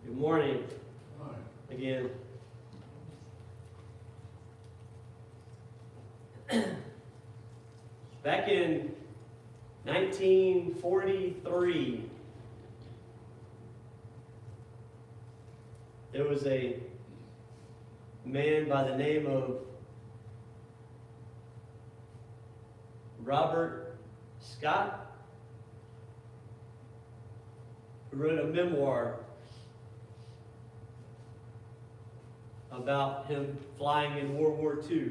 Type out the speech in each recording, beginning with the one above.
Good morning. Again. Back in 1943, there was a man by the name of Robert Scott who wrote a memoir about him flying in World War II.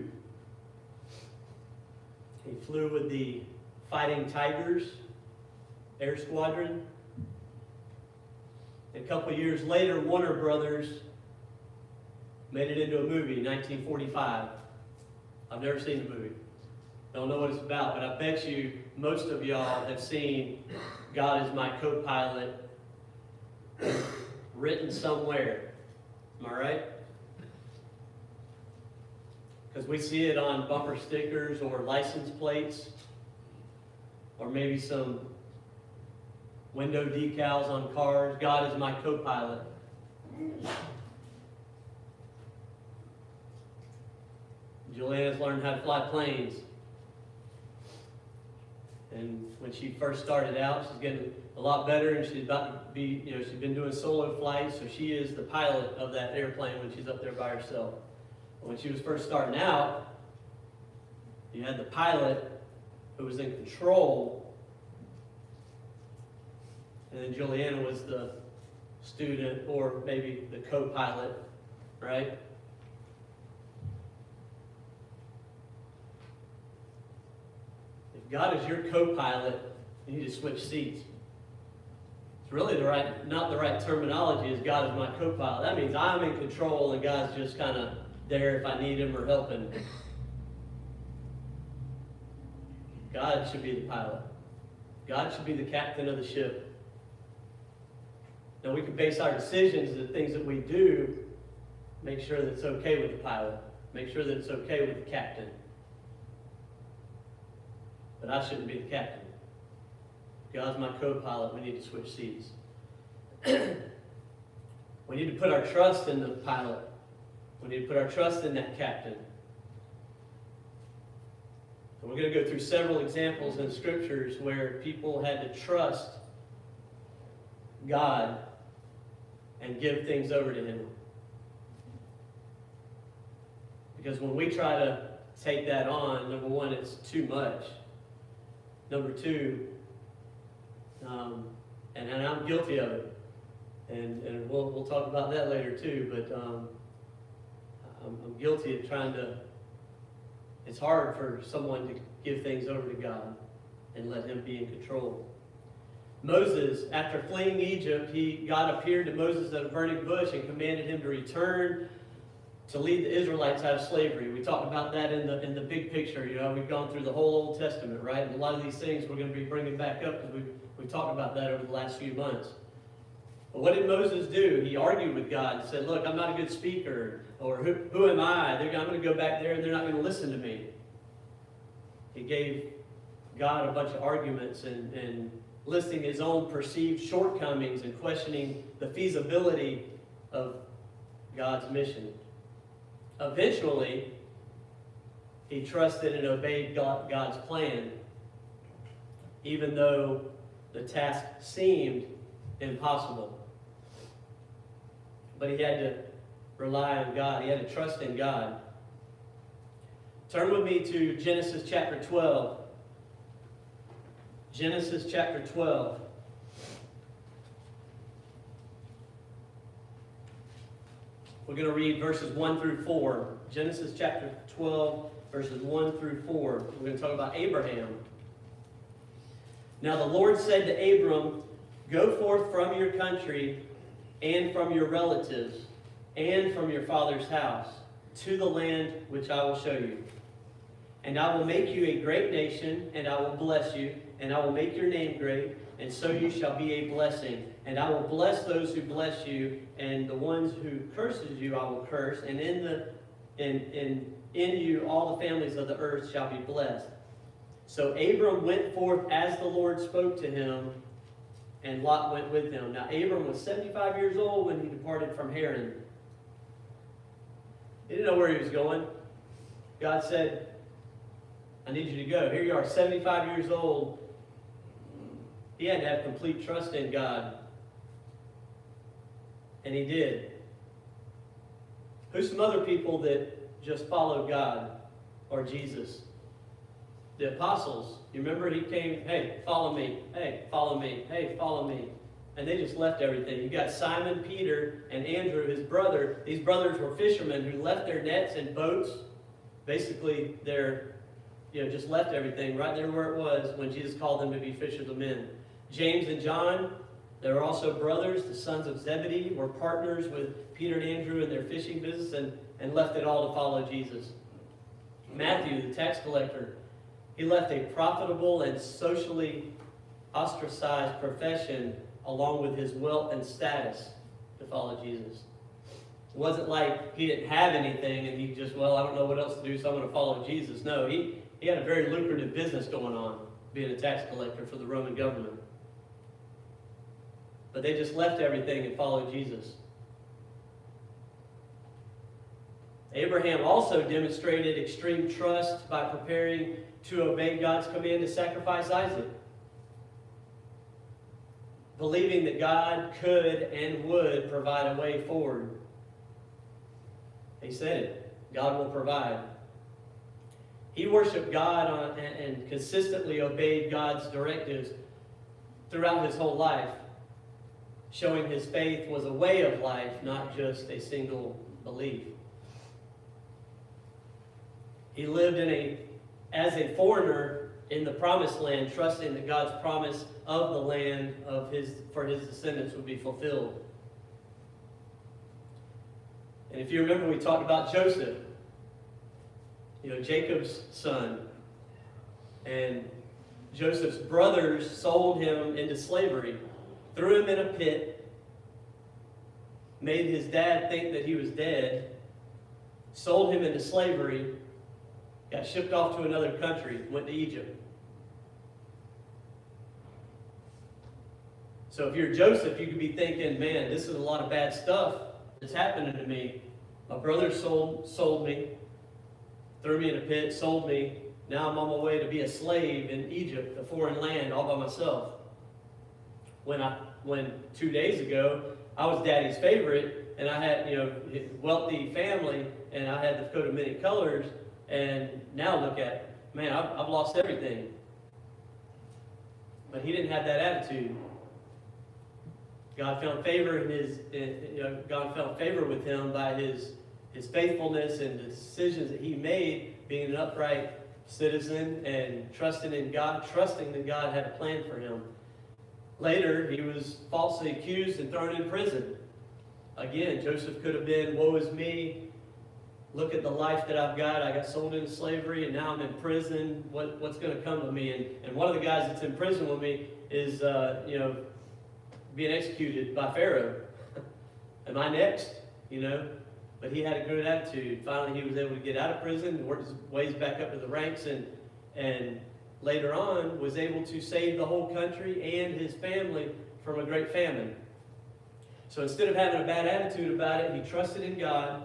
He flew with the Fighting Tigers Air Squadron. A couple of years later, Warner Brothers made it into a movie, 1945. I've never seen the movie. Don't know what it's about, but I bet you most of y'all have seen God is My Co-Pilot written somewhere. Am I right? Because we see it on bumper stickers or license plates, or maybe some window decals on cars. God is my co-pilot. Juliana's learned how to fly planes. And when she first started out, she's getting a lot better, and she's about to be, she's been doing solo flights, so she is the pilot of that airplane when she's up there by herself. When she was first starting out, you had the pilot who was in control, and then Juliana was the student or maybe the co-pilot, right? If God is your co-pilot, you need to switch seats. It's really not the right terminology as God is my co-pilot. That means I'm in control and God's just kind of there if I need him or helping. God should be the pilot. God should be the captain of the ship. Now we can base our decisions, the things that we do, make sure that it's okay with the pilot. Make sure that it's okay with the captain. But I shouldn't be the captain. God's my co-pilot. We need to switch seats. We need to put our trust in the pilot. We need to put our trust in that captain. And we're going to go through several examples in scriptures where people had to trust God and give things over to him. Because when we try to take that on, number one, it's too much. Number two, and I'm guilty of it. And we'll talk about that later too, but I'm guilty of trying to. It's hard for someone to give things over to God and let him be in control. Moses, after fleeing Egypt, God appeared to Moses at a burning bush and commanded him to return to lead the Israelites out of slavery. We talked about that in the big picture. We've gone through the whole Old Testament, right? And a lot of these things we're going to be bringing back up because we've talked about that over the last few months. But what did Moses do? He argued with God and said, look, I'm not a good speaker, or who am I? I'm going to go back there and they're not going to listen to me. He gave God a bunch of arguments and listing his own perceived shortcomings and questioning the feasibility of God's mission. Eventually, he trusted and obeyed God's plan, even though the task seemed impossible. But he had to rely on God. He had to trust in God. Turn with me to Genesis chapter 12. Genesis chapter 12. We're going to read verses 1 through 4. Genesis chapter 12, verses 1 through 4. We're going to talk about Abraham. Now the Lord said to Abram, go forth from your country and from your relatives and from your father's house to the land which I will show you. And I will make you a great nation, and I will bless you, and I will make your name great, and so you shall be a blessing. And I will bless those who bless you, and the ones who curses you I will curse, and in you all the families of the earth shall be blessed. So Abram went forth as the Lord spoke to him, and Lot went with him. Now Abram was 75 years old when he departed from Haran. He didn't know where he was going. God said, I need you to go. Here you are, 75 years old. He had to have complete trust in God. And he did. Who's some other people that just followed God or Jesus? The apostles. You remember he came, hey, follow me. Hey, follow me. Hey, follow me. And they just left everything. You got Simon, Peter, and Andrew, his brother. These brothers were fishermen who left their nets and boats. Basically, they're, just left everything right there where it was when Jesus called them to be fishers of men. James and John, they were also brothers, the sons of Zebedee, were partners with Peter and Andrew in their fishing business and left it all to follow Jesus. Matthew, the tax collector, he left a profitable and socially ostracized profession along with his wealth and status to follow Jesus. It wasn't like he didn't have anything and he just, I don't know what else to do, so I'm going to follow Jesus. No, he had a very lucrative business going on, being a tax collector for the Roman government. But they just left everything and followed Jesus. Abraham also demonstrated extreme trust by preparing to obey God's command to sacrifice Isaac, believing that God could and would provide a way forward. He said it. God will provide. He worshiped God and consistently obeyed God's directives throughout his whole life, showing his faith was a way of life, not just a single belief. He lived as a foreigner in the promised land, trusting that God's promise of the land for his descendants would be fulfilled. And if you remember, we talked about Joseph, Jacob's son. And Joseph's brothers sold him into slavery, threw him in a pit, made his dad think that he was dead, sold him into slavery, got shipped off to another country, went to Egypt. So if you're Joseph, you could be thinking, man, this is a lot of bad stuff that's happening to me. My brother sold me, threw me in a pit, sold me. Now I'm on my way to be a slave in Egypt, a foreign land, all by myself. When 2 days ago, I was daddy's favorite, and I had, wealthy family, and I had the coat of many colors, and now look at it. Man, I've lost everything. But he didn't have that attitude. God found favor God found favor with him by his faithfulness and the decisions that he made, being an upright citizen and trusting in God, trusting that God had a plan for him. Later, he was falsely accused and thrown in prison. Again, Joseph could have been, woe is me. Look at the life that I've got. I got sold into slavery, and now I'm in prison. What's going to come to me? And one of the guys that's in prison with me is, being executed by Pharaoh. Am I next? But he had a good attitude. Finally, he was able to get out of prison, work his ways back up to the ranks, and later on was able to save the whole country and his family from a great famine. So instead of having a bad attitude about it, he trusted in God.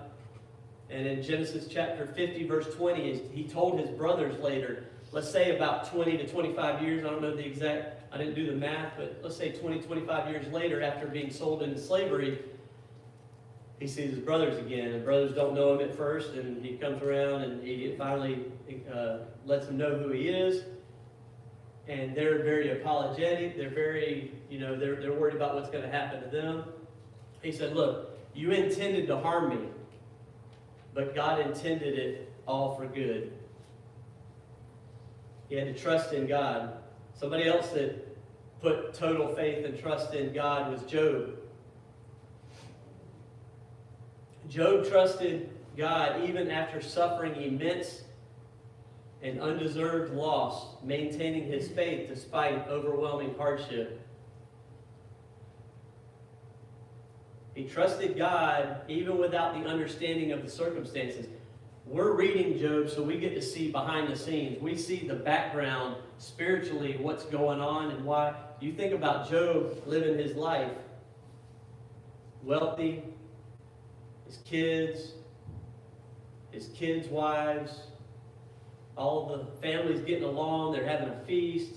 And in Genesis chapter 50, verse 20, he told his brothers later, let's say about 20 to 25 years, I don't know the exact, I didn't do the math, but let's say 20, 25 years later, after being sold into slavery, he sees his brothers again. And brothers don't know him at first, and he comes around and he finally lets them know who he is. And they're very apologetic. They're very, they're worried about what's going to happen to them. He said, look, you intended to harm me, but God intended it all for good. He had to trust in God. Somebody else that put total faith and trust in God was Job. Job trusted God even after suffering immense and undeserved loss, maintaining his faith despite overwhelming hardship. He trusted God even without the understanding of the circumstances. We're reading Job, so we get to see behind the scenes. We see the background spiritually, what's going on and why. you think about Job living his life, wealthy, his kids' wives, all the families getting along, they're having a feast.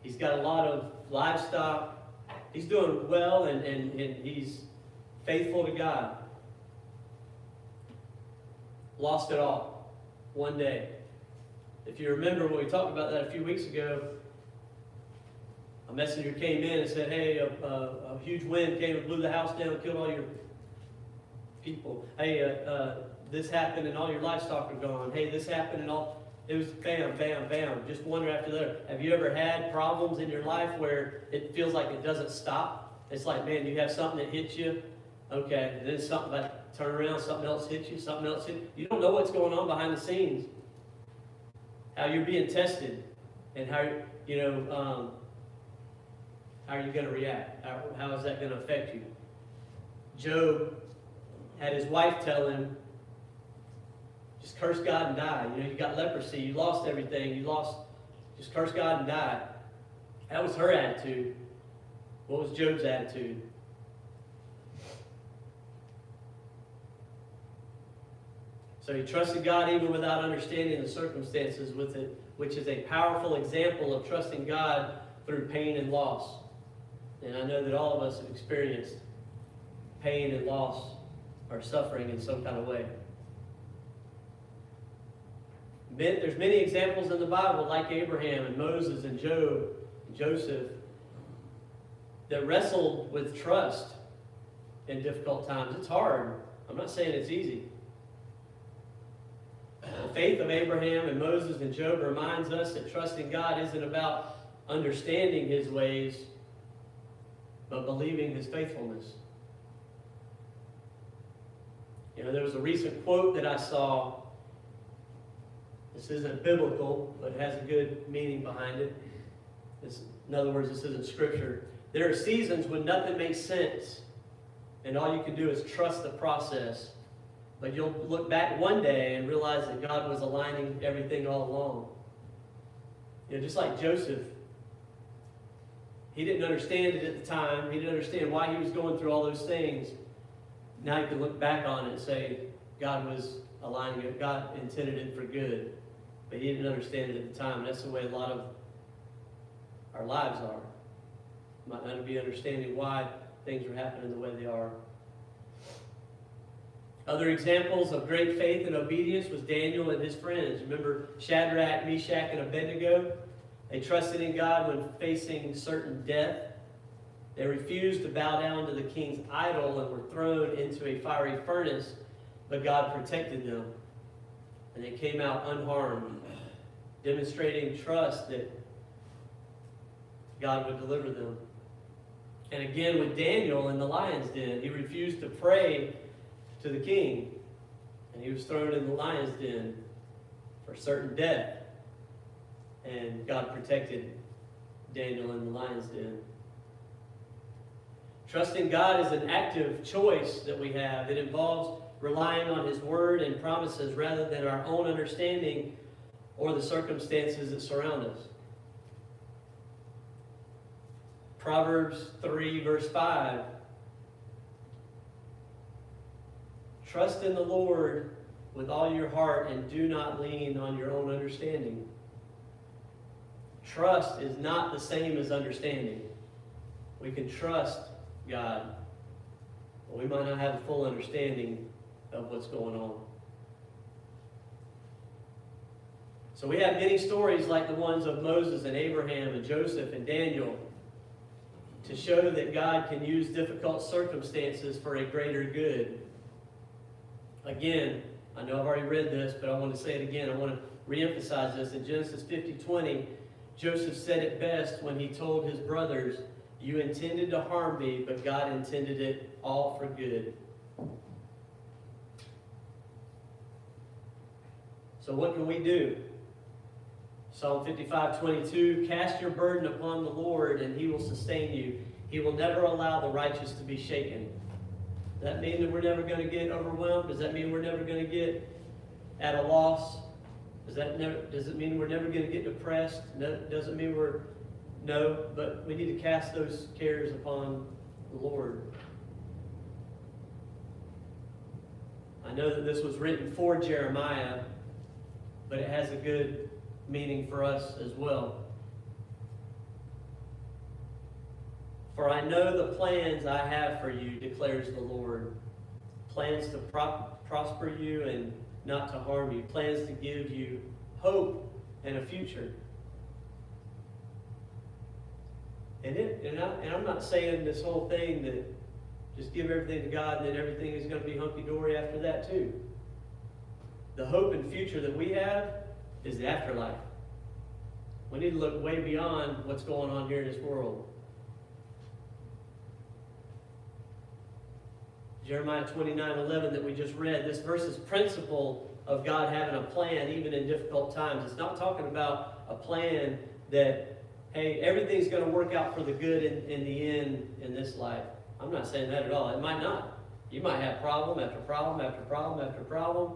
He's got a lot of livestock. He's doing well, and he's faithful to God. Lost it all one day. If you remember when we talked about that a few weeks ago, a messenger came in and said, hey, a huge wind came and blew the house down and killed all your people. Hey, this happened and all your livestock are gone. Hey, this happened and all. It was bam, bam, bam, just one after the other. Have you ever had problems in your life where it feels like it doesn't stop? It's like, man, you have something that hits you. Okay, and then something like turn around, something else hits you, something else hits you. You don't know what's going on behind the scenes. How you're being tested, and how are you going to react? How is that going to affect you? Job had his wife tell him, just curse God and die. You got leprosy, you lost everything, just curse God and die. That was her attitude. What was Job's attitude? So he trusted God even without understanding the circumstances with it, which is a powerful example of trusting God through pain and loss. And I know that all of us have experienced pain and loss or suffering in some kind of way. There's many examples in the Bible, like Abraham and Moses and Job and Joseph, that wrestled with trust in difficult times. It's hard. I'm not saying it's easy. The faith of Abraham and Moses and Job reminds us that trusting God isn't about understanding His ways, but believing His faithfulness. There was a recent quote that I saw. This isn't biblical, but it has a good meaning behind it. In other words, this isn't scripture. There are seasons when nothing makes sense, and all you can do is trust the process. But you'll look back one day and realize that God was aligning everything all along. Just like Joseph. He didn't understand it at the time. He didn't understand why he was going through all those things. Now you can look back on it and say, God was aligning it. God intended it for good. But he didn't understand it at the time. That's the way a lot of our lives are. Might not be understanding why things are happening the way they are. Other examples of great faith and obedience was Daniel and his friends. Remember Shadrach, Meshach, and Abednego? They trusted in God when facing certain death. They refused to bow down to the king's idol and were thrown into a fiery furnace, but God protected them. And they came out unharmed, demonstrating trust that God would deliver them. And again with Daniel in the lion's den, he refused to pray to the king, and he was thrown in the lion's den for certain death. And God protected Daniel in the lion's den. Trusting God is an active choice that we have. It involves relying on His word and promises rather than our own understanding or the circumstances that surround us. Proverbs 3 verse 5. Trust in the Lord with all your heart and do not lean on your own understanding. Trust is not the same as understanding. We can trust God, but we might not have a full understanding of what's going on. So we have many stories like the ones of Moses and Abraham and Joseph and Daniel to show that God can use difficult circumstances for a greater good. Again, I know I've already read this, but I want to say it again. I want to reemphasize this. In Genesis 50:20, Joseph said it best when he told his brothers, "You intended to harm me, but God intended it all for good." So what can we do? Psalm 55:22, "Cast your burden upon the Lord, and He will sustain you. He will never allow the righteous to be shaken." Does that mean that we're never going to get overwhelmed? Does that mean we're never going to get at a loss? Does it mean we're never going to get depressed? No, does it mean we're No, but we need to cast those cares upon the Lord. I know that this was written for Jeremiah, but it has a good meaning for us as well. For I know the plans I have for you, declares the Lord. Plans to prosper you and not to harm you. Plans to give you hope and a future. And I'm not saying this whole thing that just give everything to God and then everything is going to be hunky-dory after that too. The hope and future that we have is the afterlife. We need to look way beyond what's going on here in this world. Jeremiah 29:11 that we just read, this verse is principle of God having a plan even in difficult times. It's not talking about a plan that, hey, everything's going to work out for the good in the end in this life. I'm not saying that at all. It might not. You might have problem after problem after problem after problem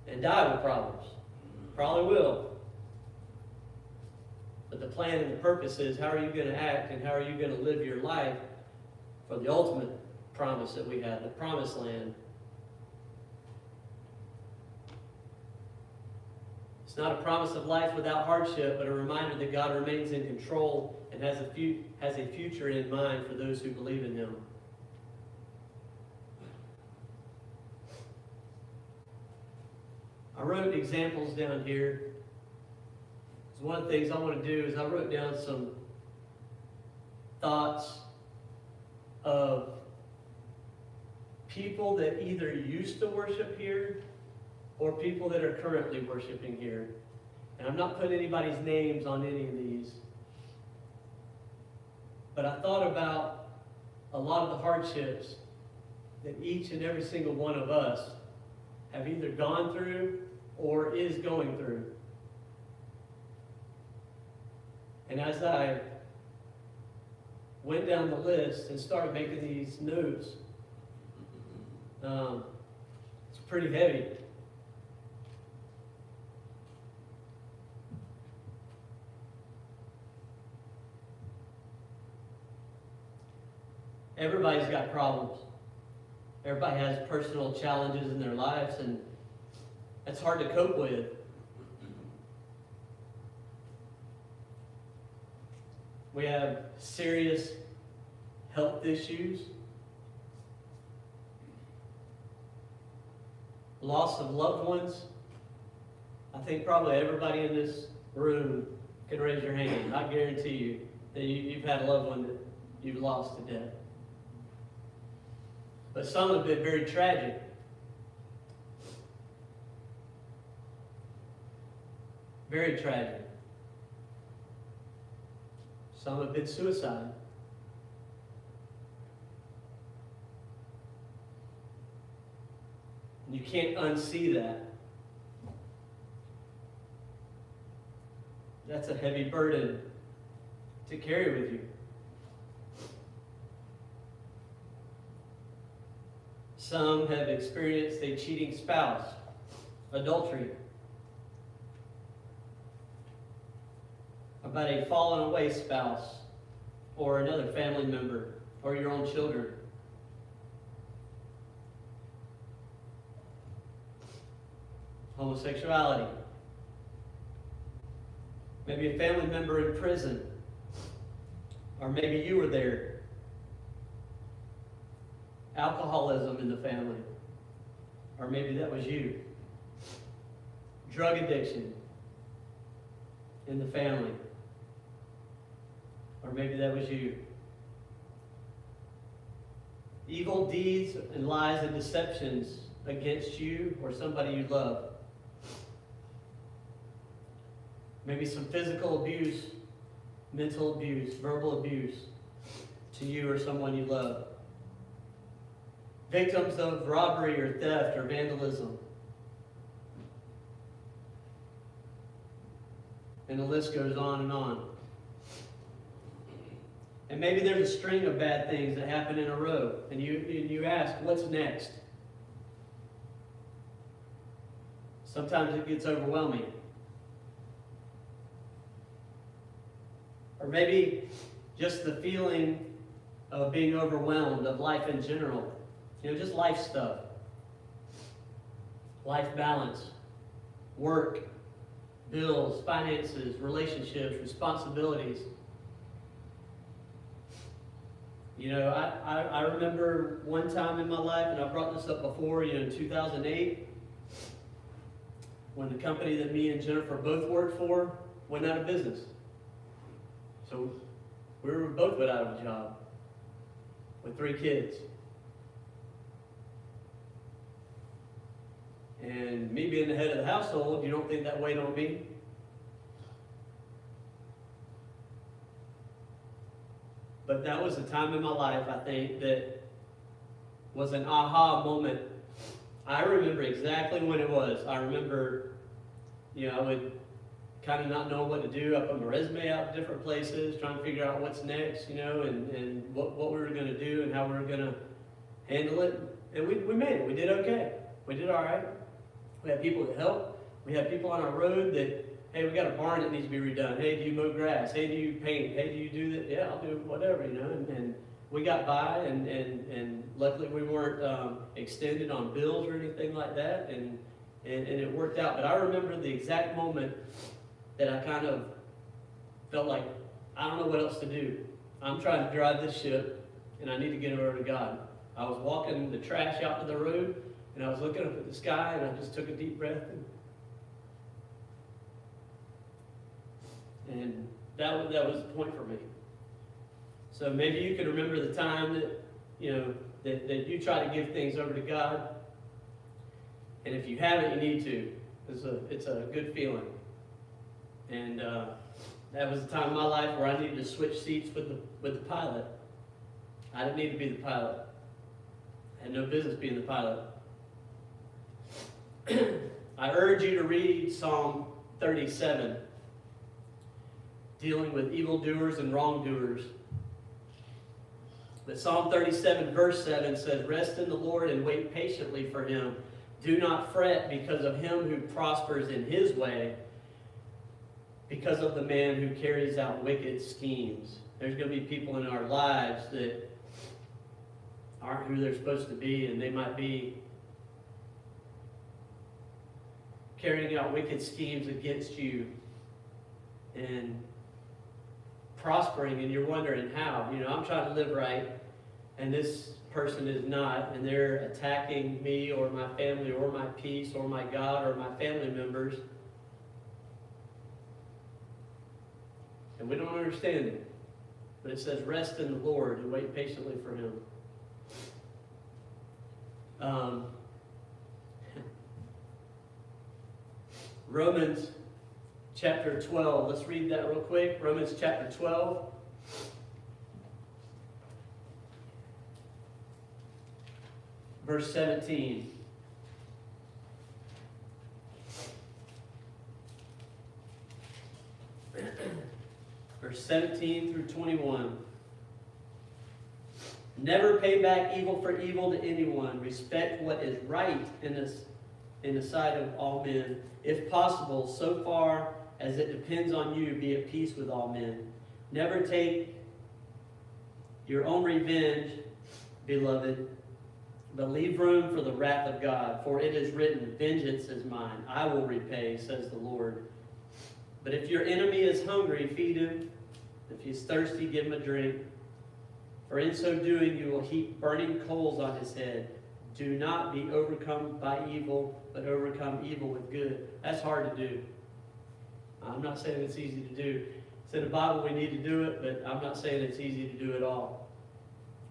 and die with problems. Probably will. But the plan and the purpose is, how are you going to act and how are you going to live your life for the ultimate promise that we have, the promised land. It's not a promise of life without hardship, but a reminder that God remains in control and has a future in mind for those who believe in Him. I wrote examples down here. So one of the things I want to do is I wrote down some thoughts of people that either used to worship here or people that are currently worshiping here. And I'm not putting anybody's names on any of these. But I thought about a lot of the hardships that each and every single one of us have either gone through or is going through. And as I went down the list and started making these notes, it's pretty heavy. Everybody's got problems. Everybody has personal challenges in their lives, and it's hard to cope with. We have serious health issues, loss of loved ones. I think probably everybody in this room can raise your hand. I guarantee you that you've had a loved one that you've lost to death. But some have been very tragic. Very tragic. Some have been suicide. You can't unsee that. That's a heavy burden to carry with you. Some have experienced a cheating spouse, adultery, about a fallen away spouse or another family member or your own children. Homosexuality. Maybe a family member in prison, or maybe you were there. Alcoholism in the family, or maybe that was you. Drug addiction in the family, or maybe that was you. Evil deeds and lies and deceptions against you or somebody you love. Maybe some physical abuse, mental abuse, verbal abuse to you or someone you love. Victims of robbery or theft or vandalism. And the list goes on and on. And maybe there's a string of bad things that happen in a row. And you ask, what's next? Sometimes it gets overwhelming. Or maybe just the feeling of being overwhelmed, of life in general. Just life stuff. Life balance, work, bills, finances, relationships, responsibilities. I remember one time in my life, and I brought this up before, in 2008, when the company that me and Jennifer both worked for went out of business. So we were both without a job with 3 kids. And me being the head of the household, you don't think that weighed on me? But that was a time in my life, I think, that was an aha moment. I remember exactly when it was. I remember, I would kind of not know what to do. I put my resume out to different places, trying to figure out what's next, and what we were going to do and how we were going to handle it. And we made it. We did okay. We did all right. We had people that helped. We had people on our road that, hey, we got a barn that needs to be redone. Hey, do you mow grass? Hey, do you paint? Hey, do you do that? Yeah, I'll do whatever, And we got by, and luckily we weren't extended on bills or anything like that, and it worked out. But I remember the exact moment that I kind of felt like, I don't know what else to do. I'm trying to drive this ship, and I need to get over to God. I was walking the trash out to the road, and I was looking up at the sky, and I just took a deep breath, and that was the point for me. So maybe you can remember the time that that you try to give things over to God, and if you haven't, you need to. It's a good feeling. And that was a time in my life where I needed to switch seats with the pilot. I didn't need to be the pilot. I had no business being the pilot. I urge you to read Psalm 37, dealing with evildoers and wrongdoers. But Psalm 37 verse 7 says, "Rest in the Lord and wait patiently for him. Do not fret because of him who prospers in his way, because of the man who carries out wicked schemes." There's going to be people in our lives that aren't who they're supposed to be, and they might be carrying out wicked schemes against you and prospering, and you're wondering how. I'm trying to live right, and this person is not, and they're attacking me or my family or my peace or my God or my family members. And we don't understand it. But it says, rest in the Lord and wait patiently for him. Romans chapter 12. Let's read that real quick. Romans chapter 12. Verse 17. Verse 17 through 21. Never pay back evil for evil to anyone. Respect what is right in the sight of all men. If possible, so far as it depends on you, be at peace with all men. Never take your own revenge, beloved, but leave room for the wrath of God. For it is written, vengeance is mine, I will repay, says the Lord. But if your enemy is hungry, feed him. If he is thirsty, give him a drink. For in so doing, you will heap burning coals on his head. Do not be overcome by evil, but overcome evil with good. That's hard to do. I'm not saying it's easy to do. It's in the Bible we need to do it, but I'm not saying it's easy to do at all.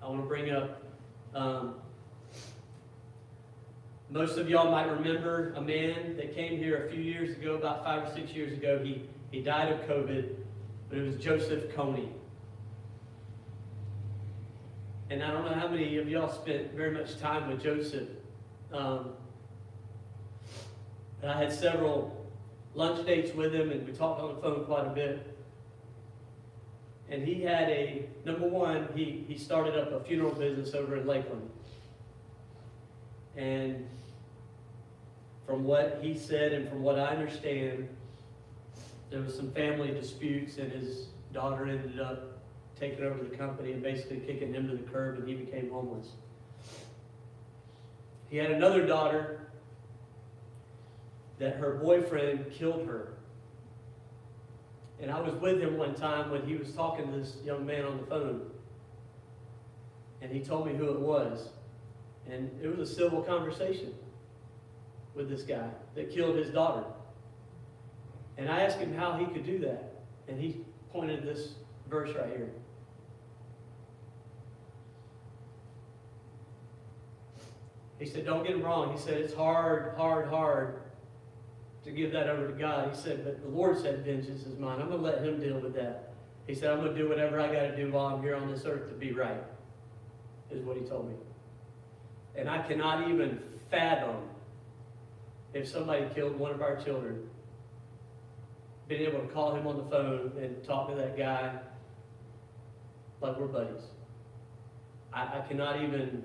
I want to bring up, most of y'all might remember a man that came here a few years ago, about 5 or 6 years ago. He died of COVID, but it was Joseph Coney. And I don't know how many of y'all spent very much time with Joseph. And I had several lunch dates with him, and we talked on the phone quite a bit. And he had number one, he started up a funeral business over in Lakeland. And from what he said and from what I understand, there was some family disputes, and daughter ended up taking over the company and basically kicking him to the curb, and he became homeless. He had another daughter that her boyfriend killed her. And I was with him one time when he was talking to this young man on the phone. And he told me who it was. And it was a civil conversation with this guy that killed his daughter. And I asked him how he could do that. And he pointed this verse right here. He said, don't get him wrong. He said, it's hard to give that over to God. He said, but the Lord said, vengeance is mine. I'm going to let him deal with that. He said, I'm going to do whatever I got to do while I'm here on this earth to be right, is what he told me. And I cannot even fathom if somebody killed one of our children, being able to call him on the phone and talk to that guy like we're buddies. I cannot even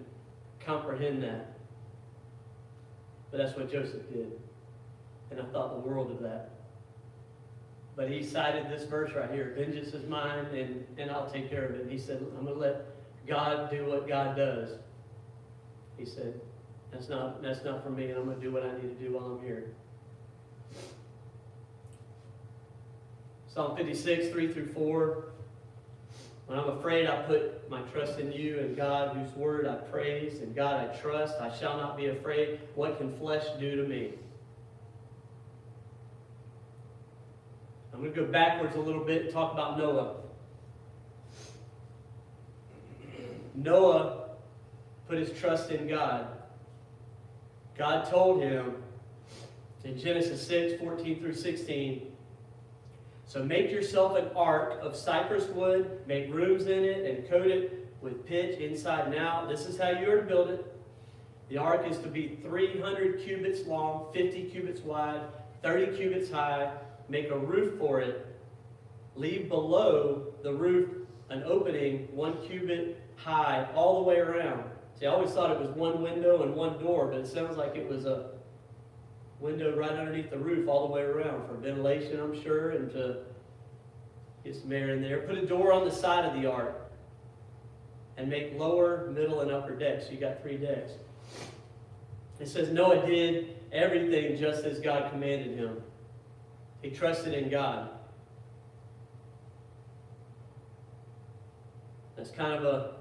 comprehend that. But that's what Joseph did. And I thought the world of that. But he cited this verse right here, vengeance is mine and I'll take care of it. And he said, I'm going to let God do what God does. He said, that's not for me, and I'm going to do what I need to do while I'm here. Psalm 56, 3-4. When I'm afraid, I put my trust in you, and God, whose word I praise, and God I trust. I shall not be afraid. What can flesh do to me? I'm going to go backwards a little bit and talk about Noah. Noah put his trust in God. God told him in Genesis 6, 14-16, so make yourself an ark of cypress wood, make rooms in it, and coat it with pitch inside and out. This is how you are to build it. The ark is to be 300 cubits long, 50 cubits wide, 30 cubits high. Make a roof for it. Leave below the roof an opening 1 cubit high all the way around. See, I always thought it was one window and one door, but it sounds like it was a window right underneath the roof all the way around for ventilation, I'm sure, and to get some air in there. Put a door on the side of the ark and make lower, middle, and upper decks. So you got 3 decks. It says Noah did everything just as God commanded him. He trusted in God. That's kind of a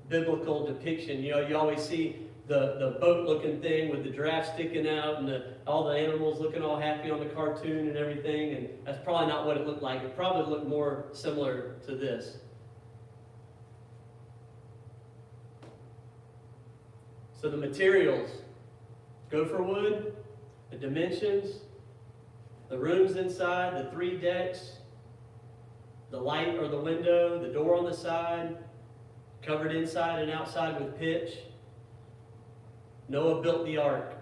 biblical depiction. You know, you always see the boat-looking thing with the giraffe sticking out and all the animals looking all happy on the cartoon and everything, and that's probably not what it looked like. It probably looked more similar to this. So the materials, gopher wood, the dimensions, the rooms inside, the 3 decks, the light or the window, the door on the side, covered inside and outside with pitch. Noah built the ark.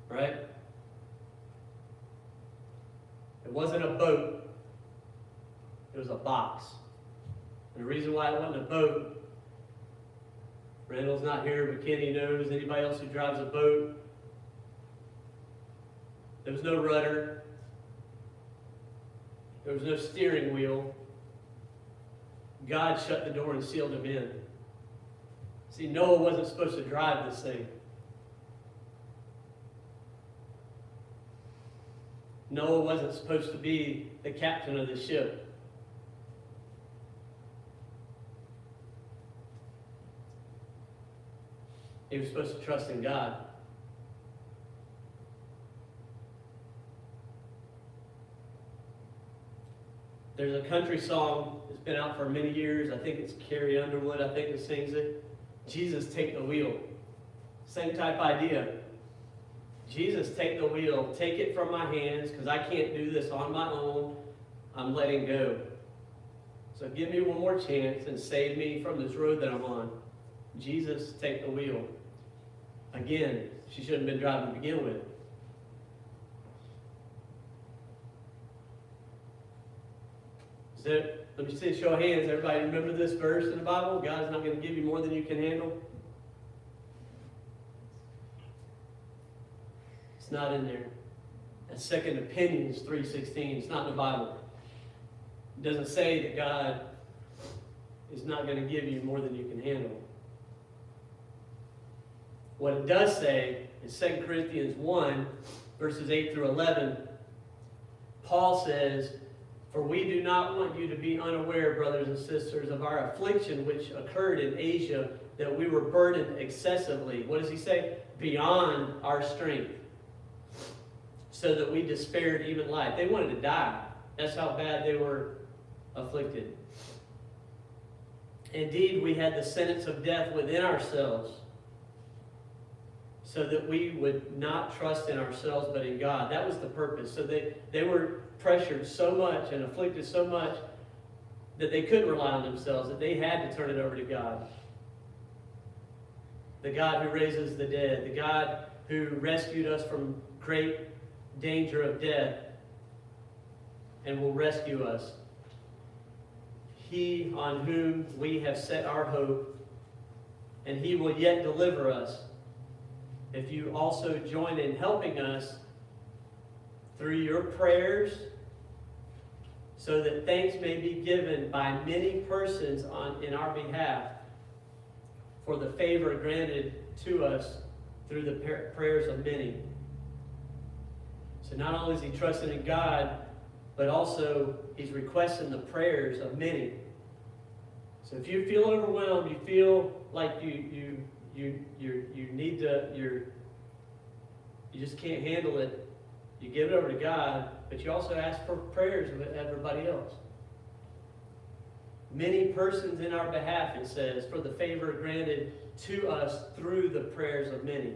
Right? It wasn't a boat. It was a box. And the reason why it wasn't a boat, Randall's not here, but Kenny knows. Anybody else who drives a boat? There was no rudder. There was no steering wheel. God shut the door and sealed him in. See, Noah wasn't supposed to drive this thing. Noah wasn't supposed to be the captain of the ship. He was supposed to trust in God. There's a country song that's been out for many years. I think it's Carrie Underwood, I think, that sings it. Jesus, take the wheel. Same type idea. Jesus, take the wheel. Take it from my hands, because I can't do this on my own. I'm letting go. So give me one more chance and save me from this road that I'm on. Jesus, take the wheel. Again, she shouldn't have been driving to begin with. Let me see a show of hands. Everybody remember this verse in the Bible? God's not going to give you more than you can handle. It's not in there. That's 2 Opinions 3:16. It's not in the Bible. It doesn't say that God is not going to give you more than you can handle. What it does say in 2 Corinthians 1, verses 8 through 11, Paul says, "For we do not want you to be unaware, brothers and sisters, of our affliction which occurred in Asia, that we were burdened excessively." What does he say? Beyond our strength, so that we despaired even life. They wanted to die. That's how bad they were afflicted. Indeed, we had the sentence of death within ourselves, so that we would not trust in ourselves but in God. That was the purpose. So they were pressured so much and afflicted so much that they couldn't rely on themselves, that they had to turn it over to God. The God who raises the dead, the God who rescued us from great danger of death and will rescue us. He on whom we have set our hope, and he will yet deliver us, if you also join in helping us through your prayers, so that thanks may be given by many persons in our behalf for the favor granted to us through the prayers of many. So not only is he trusting in God, but also he's requesting the prayers of many. So if you feel overwhelmed, you feel like you need to, you just can't handle it, you give it over to God, but you also ask for prayers of everybody else. Many persons in our behalf, it says, for the favor granted to us through the prayers of many.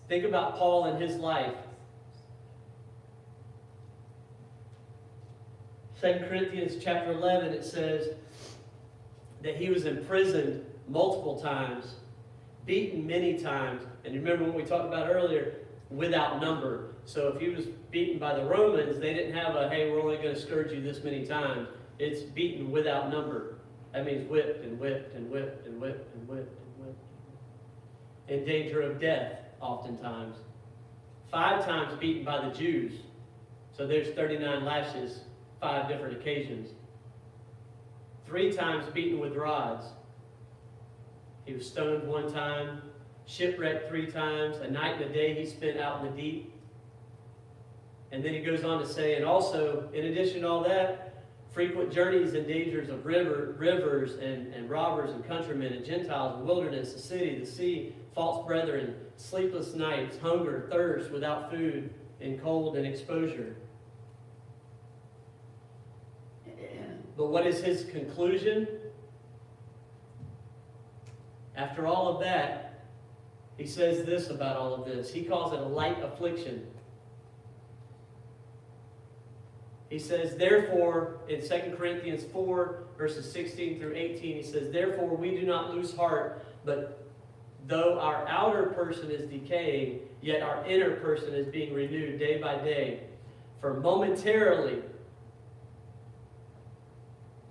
Think about Paul and his life. 2 Corinthians chapter 11, it says that he was imprisoned multiple times, beaten many times, and you remember what we talked about earlier, without number. So if he was beaten by the Romans, they didn't have a, hey, we're only going to scourge you this many times. It's beaten without number. That means whipped and whipped and whipped and whipped and whipped and whipped. In danger of death, oftentimes. 5 times beaten by the Jews. So there's 39 lashes, 5 different occasions. 3 times beaten with rods. He was stoned 1 time, shipwrecked 3 times, a night and a day he spent out in the deep. And then he goes on to say, and also, in addition to all that, frequent journeys and dangers of rivers and robbers and countrymen and Gentiles, and wilderness, the city, the sea, false brethren, sleepless nights, hunger, thirst, without food, and cold and exposure. But what is his conclusion? After all of that, he says this about all of this. He calls it a light affliction. He says, therefore, in 2 Corinthians 4, verses 16 through 18, he says, therefore we do not lose heart, but though our outer person is decaying, yet our inner person is being renewed day by day. For momentarily,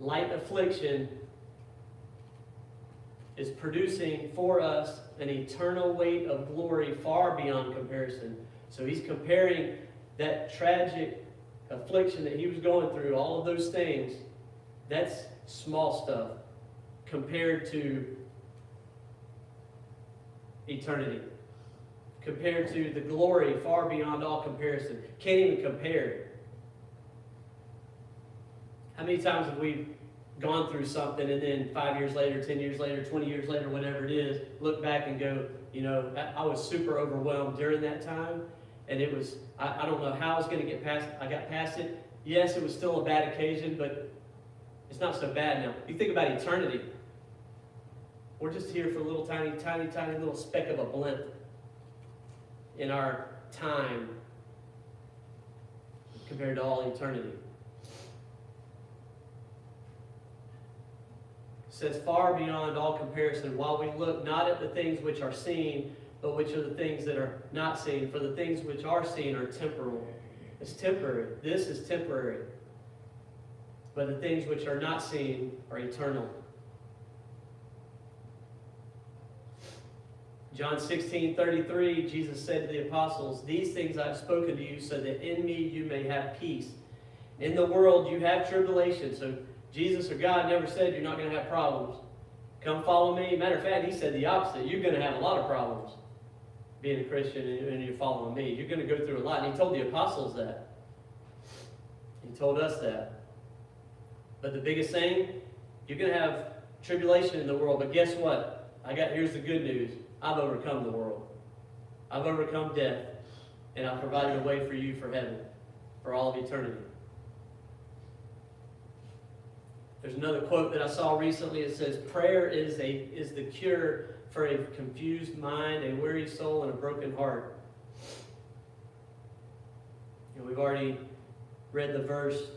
light affliction is producing for us an eternal weight of glory far beyond comparison. So he's comparing that tragic affliction that he was going through, all of those things, that's small stuff compared to eternity. Compared to the glory far beyond all comparison. Can't even compare. How many times have we gone through something and then 5 years later, 10 years later, 20 years later, whatever it is, look back and go, you know, I was super overwhelmed during that time, and it was, I don't know how I was going to get past, I got past it. Yes, it was still a bad occasion, but it's not so bad now. You think about eternity. We're just here for a little tiny little speck of a blimp in our time compared to all eternity. Says far beyond all comparison, while we look not at the things which are seen, but which are the things that are not seen. For the things which are seen are temporal. It's temporary. This is temporary. But the things which are not seen are eternal. John 16:33, Jesus said to the apostles, "These things I've spoken to you so that in me you may have peace. In the world you have tribulation." So Jesus or God never said you're not going to have problems. Come follow me. Matter of fact, he said the opposite. You're going to have a lot of problems being a Christian and you're following me. You're going to go through a lot. And he told the apostles that. He told us that. But the biggest thing, you're going to have tribulation in the world. But guess what? Here's the good news. I've overcome the world. I've overcome death. And I've provided a way for you for heaven, for all of eternity. There's another quote that I saw recently. It says, "Prayer is the cure for a confused mind, a weary soul, and a broken heart." And we've already read the verse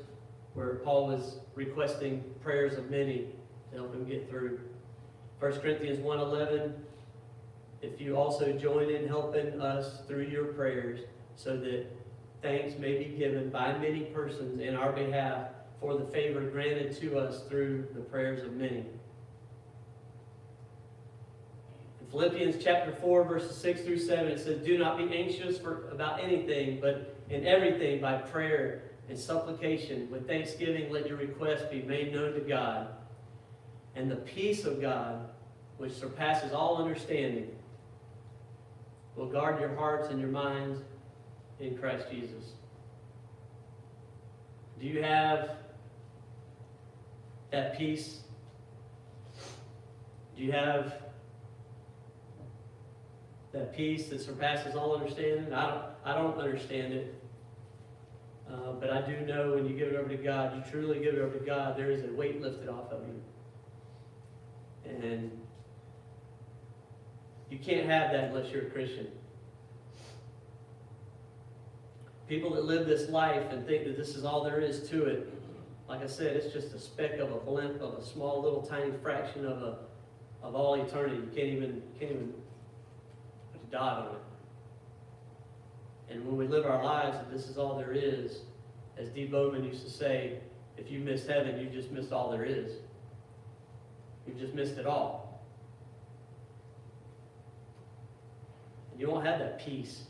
where Paul was requesting prayers of many to help him get through. 1 Corinthians 1:11, "If you also join in helping us through your prayers, so that thanks may be given by many persons in our behalf for the favor granted to us through the prayers of many." In Philippians chapter 4, verses 6 through 7, it says, "Do not be anxious about anything, but in everything by prayer and supplication, with thanksgiving let your requests be made known to God. And the peace of God, which surpasses all understanding, will guard your hearts and your minds in Christ Jesus." Do you have that peace? Do you have that peace that surpasses all understanding? I don't understand it. But I do know when you give it over to God, you truly give it over to God, there is a weight lifted off of you. And you can't have that unless you're a Christian. People that live this life and think that this is all there is to it, like I said, it's just a speck of a blimp of a small little tiny fraction of all eternity. You can't even put a dot on it. And when we live our lives that this is all there is, as D. Bowman used to say, if you miss heaven, you just missed all there is. You've just missed it all. And you won't have that peace